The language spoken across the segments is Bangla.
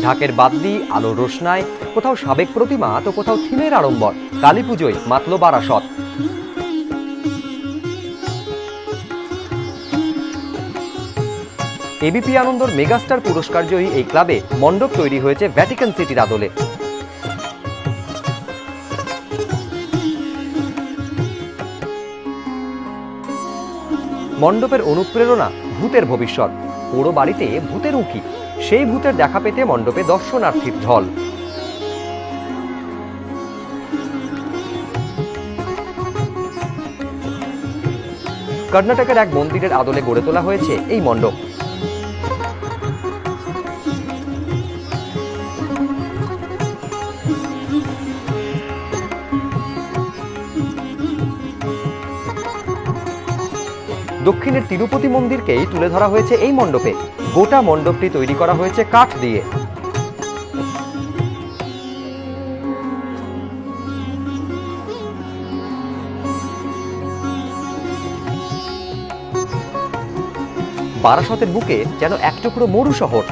ঢাকের বাদ্যি, আলোর রোশনায়, কোথাও সাবেক প্রতিমা তো কোথাও থিমের আড়ম্বর। কালী পুজোয় মাতল বারাসত। এবিপি আনন্দর মেগাস্টার পুরস্কার জয়ী এই ক্লাবে মণ্ডপ তৈরি হয়েছে ভ্যাটিকান সিটির আদলে। মণ্ডপের অনুপ্রেরণা ভূতের ভবিষ্যৎ। পুরো বাড়িতে ভূতের উঁকি, সেই ভূতের দেখা পেতে মণ্ডপে দর্শনার্থীর ঢল। কর্ণাটকের এক মন্দিরের আদলে গড়ে তোলা হয়েছে এই মণ্ডপ। দক্ষিণের তিরুপতি মন্দিরকেই তুলে ধরা হয়েছে এই মণ্ডপে। গোটা মণ্ডপটি তৈরি করা হয়েছে কাঠ দিয়ে। বারাসতের বুকে যেন এক টুকরো মরু শহর।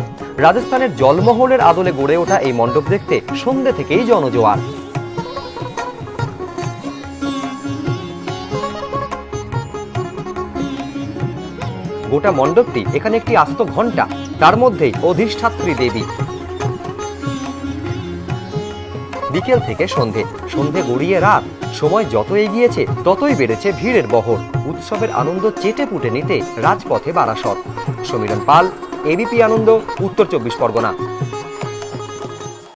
রাজস্থানের জলমহলের আদলে গড়ে ওঠা এই মণ্ডপ দেখতে সন্ধ্যে থেকেই জনজোয়ার। গোটা মণ্ডপটি এখানে একটি আস্ত ঘণ্টা, তার মধ্যেই অধিষ্ঠাত্রী দেবী। বিকেল থেকে সন্ধে গড়িয়ে রাত, সময় যত এগিয়েছে ততই বেড়েছে ভিড়ের বহর। উৎসবের আনন্দ চেটে পুটে নিতে রাজপথে বারাসত। সমীরণ পাল, এবিপি আনন্দ, উত্তর 24 পরগনা।